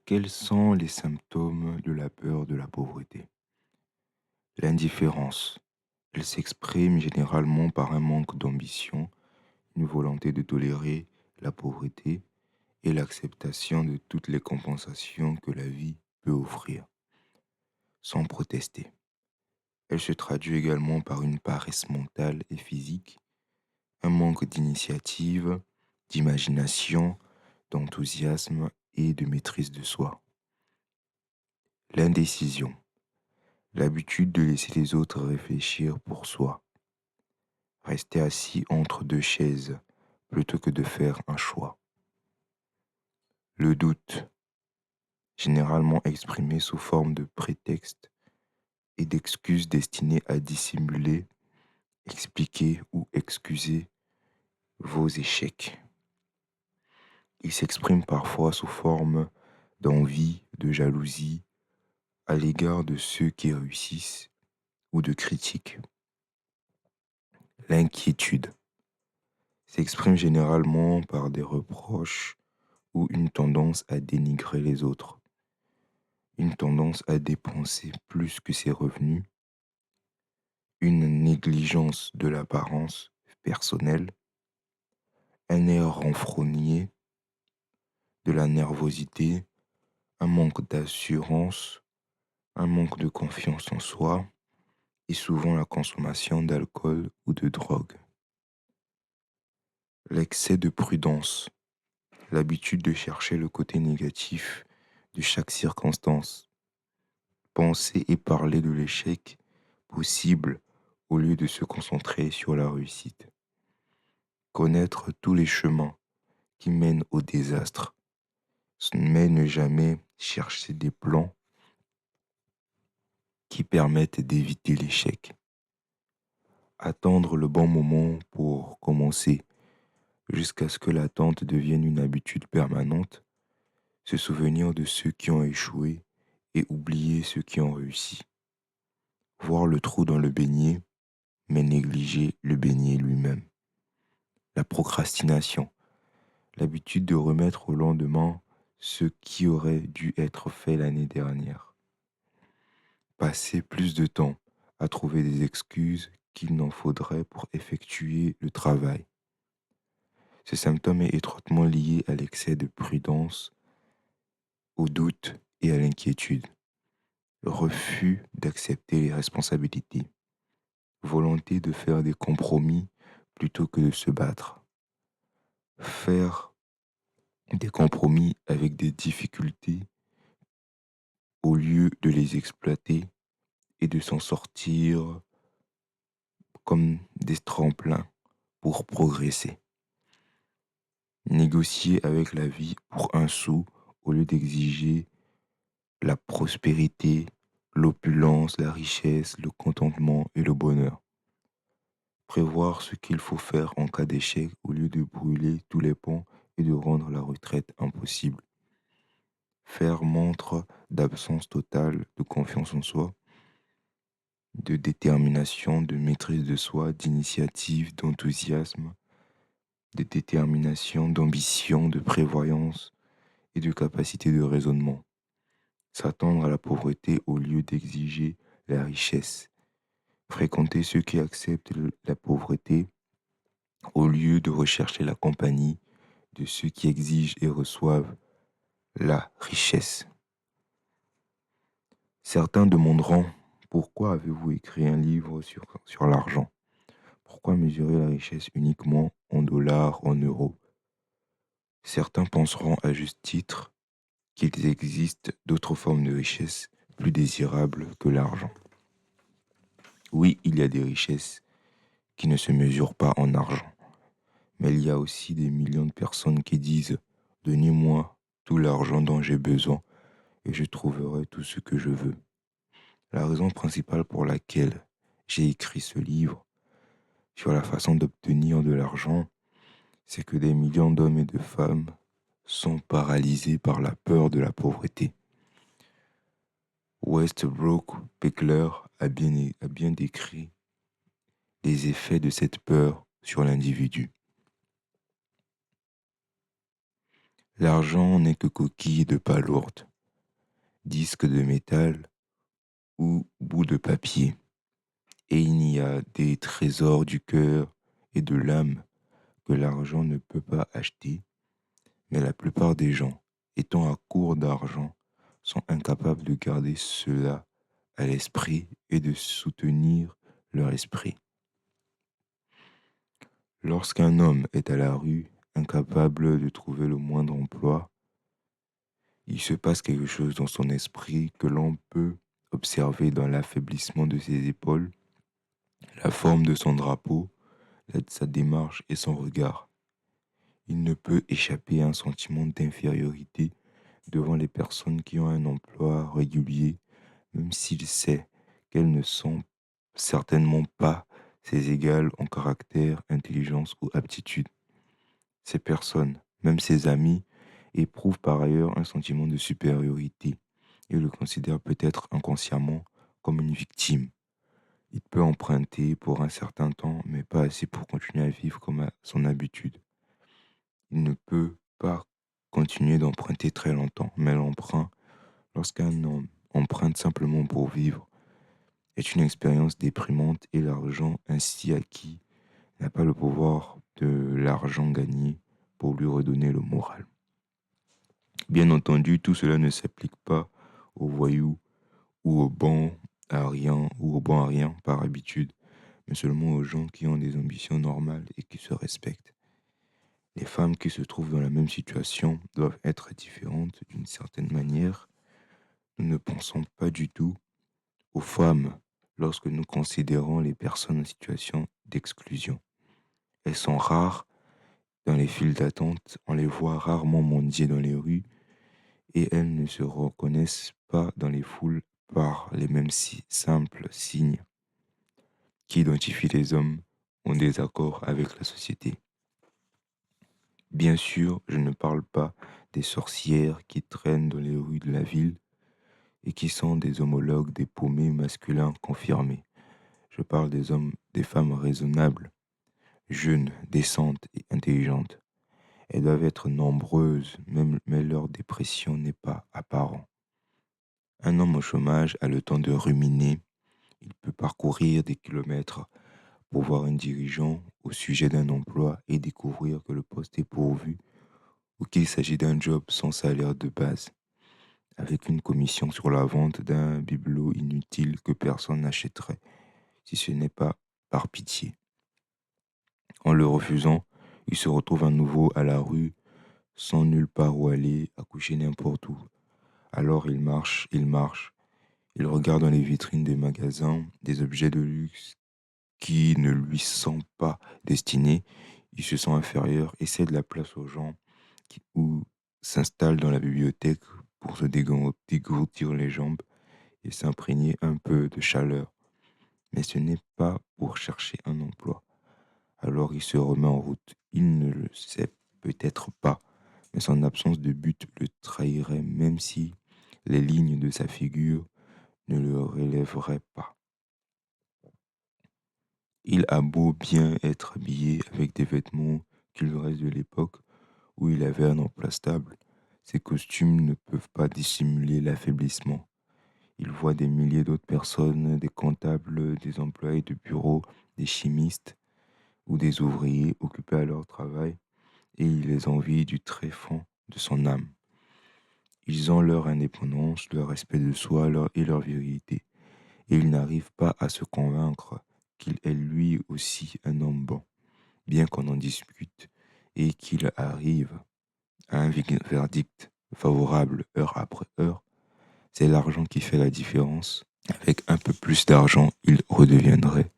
Quels sont les symptômes de la peur de la pauvreté? L'indifférence. Elle s'exprime généralement par un manque d'ambition, une volonté de tolérer la pauvreté et l'acceptation de toutes les compensations que la vie peut offrir, sans protester. Elle se traduit également par une paresse mentale et physique, un manque d'initiative, d'imagination, d'enthousiasme et de maîtrise de soi. L'indécision. L'habitude de laisser les autres réfléchir pour soi. Rester assis entre deux chaises plutôt que de faire un choix. Le doute, généralement exprimé sous forme de prétexte et d'excuses destinées à dissimuler, expliquer ou excuser vos échecs. Il s'exprime parfois sous forme d'envie, de jalousie à l'égard de ceux qui réussissent ou de critiques. L'inquiétude s'exprime généralement par des reproches ou une tendance à dénigrer les autres, une tendance à dépenser plus que ses revenus, une négligence de l'apparence personnelle, un air renfrogné, de la nervosité, un manque d'assurance, un manque de confiance en soi et souvent la consommation d'alcool ou de drogue. L'excès de prudence, l'habitude de chercher le côté négatif de chaque circonstance, penser et parler de l'échec possible au lieu de se concentrer sur la réussite. Connaître tous les chemins qui mènent au désastre, mais ne jamais chercher des plans qui permettent d'éviter l'échec. Attendre le bon moment pour commencer jusqu'à ce que l'attente devienne une habitude permanente, se souvenir de ceux qui ont échoué et oublier ceux qui ont réussi. Voir le trou dans le beignet, mais négliger le beignet lui-même. La procrastination, l'habitude de remettre au lendemain ce qui aurait dû être fait l'année dernière. Passer plus de temps à trouver des excuses qu'il n'en faudrait pour effectuer le travail. Ce symptôme est étroitement lié à l'excès de prudence, au doute et à l'inquiétude. Refus d'accepter les responsabilités. Volonté de faire des compromis plutôt que de se battre. Faire des compromis avec des difficultés au lieu de les exploiter et de s'en sortir comme des tremplins pour progresser. Négocier avec la vie pour un sou au lieu d'exiger la prospérité, l'opulence, la richesse, le contentement et le bonheur. Prévoir ce qu'il faut faire en cas d'échec au lieu de brûler tous les ponts et de rendre la retraite impossible. Faire montre d'absence totale de confiance en soi, de détermination, de maîtrise de soi, d'initiative, d'enthousiasme, de détermination, d'ambition, de prévoyance et de capacité de raisonnement. S'attendre à la pauvreté au lieu d'exiger la richesse. Fréquenter ceux qui acceptent la pauvreté au lieu de rechercher la compagnie de ceux qui exigent et reçoivent la richesse. Certains demanderont pourquoi avez-vous écrit un livre sur l'argent? Pourquoi mesurer la richesse uniquement en dollars, en euros? Certains penseront à juste titre qu'il existe d'autres formes de richesse plus désirables que l'argent. Oui, il y a des richesses qui ne se mesurent pas en argent, mais il y a aussi des millions de personnes qui disent donnez-moi tout l'argent dont j'ai besoin et je trouverai tout ce que je veux. La raison principale pour laquelle j'ai écrit ce livre sur la façon d'obtenir de l'argent, c'est que des millions d'hommes et de femmes sont paralysés par la peur de la pauvreté. Westbrook Pickler a bien décrit les effets de cette peur sur l'individu. L'argent n'est que coquille de palourde. disques de métal ou bouts de papier. Et il y a des trésors du cœur et de l'âme que l'argent ne peut pas acheter, mais la plupart des gens, étant à court d'argent, sont incapables de garder cela à l'esprit et de soutenir leur esprit. Lorsqu'un homme est à la rue, incapable de trouver le moindre emploi, il se passe quelque chose dans son esprit que l'on peut observer dans l'affaiblissement de ses épaules, la forme de son drapeau, sa démarche et son regard. Il ne peut échapper à un sentiment d'infériorité devant les personnes qui ont un emploi régulier, même s'il sait qu'elles ne sont certainement pas ses égales en caractère, intelligence ou aptitude. Ces personnes, même ses amis, éprouvent par ailleurs un sentiment de supériorité et le considèrent peut-être inconsciemment comme une victime. Il peut emprunter pour un certain temps, mais pas assez pour continuer à vivre comme à son habitude. Il ne peut pas continuer d'emprunter très longtemps, mais l'emprunt, lorsqu'un homme emprunte simplement pour vivre, est une expérience déprimante et l'argent ainsi acquis n'a pas le pouvoir de l'argent gagné pour lui redonner le moral. Bien entendu, tout cela ne s'applique pas aux voyous ou aux bons à rien ou aux bons à rien par habitude, mais seulement aux gens qui ont des ambitions normales et qui se respectent. Les femmes qui se trouvent dans la même situation doivent être différentes d'une certaine manière. Nous ne pensons pas du tout aux femmes lorsque nous considérons les personnes en situation d'exclusion. Elles sont rares dans les files d'attente, on les voit rarement mendier dans les rues et elles ne se reconnaissent pas dans les foules par les mêmes simples signes qui identifient les hommes en désaccord avec la société. Bien sûr, je ne parle pas des sorcières qui traînent dans les rues de la ville et qui sont des homologues des paumés masculins confirmés. Je parle des hommes, des femmes raisonnables, jeunes, décentes et intelligentes. Elles doivent être nombreuses, même, mais leur dépression n'est pas apparente. Un homme au chômage a le temps de ruminer. Il peut parcourir des kilomètres pour voir un dirigeant au sujet d'un emploi et découvrir que le poste est pourvu ou qu'il s'agit d'un job sans salaire de base, avec une commission sur la vente d'un bibelot inutile que personne n'achèterait, si ce n'est pas par pitié. En le refusant, il se retrouve à nouveau à la rue, sans nulle part où aller, à coucher n'importe où. Alors il marche, il regarde dans les vitrines des magasins des objets de luxe qui ne lui sont pas destinés. Il se sent inférieur et cède la place aux gens ou s'installe dans la bibliothèque pour se dégourdir les jambes et s'imprégner un peu de chaleur. Mais ce n'est pas pour chercher un emploi. Alors il se remet en route. Il ne le sait peut-être pas, mais son absence de but le trahirait même si les lignes de sa figure ne le relèveraient pas. Il a beau bien être habillé avec des vêtements qui lui restent de l'époque où il avait un emploi stable, ses costumes ne peuvent pas dissimuler l'affaiblissement. Il voit des milliers d'autres personnes, des comptables, des employés de bureau, des chimistes ou des ouvriers occupés à leur travail, et il les envie du tréfonds de son âme. Ils ont leur indépendance, leur respect de soi et leur virilité, et il n'arrive pas à se convaincre qu'il est lui aussi un homme bon, bien qu'on en discute, et qu'il arrive à un verdict favorable heure après heure. C'est l'argent qui fait la différence. Avec un peu plus d'argent, il redeviendrait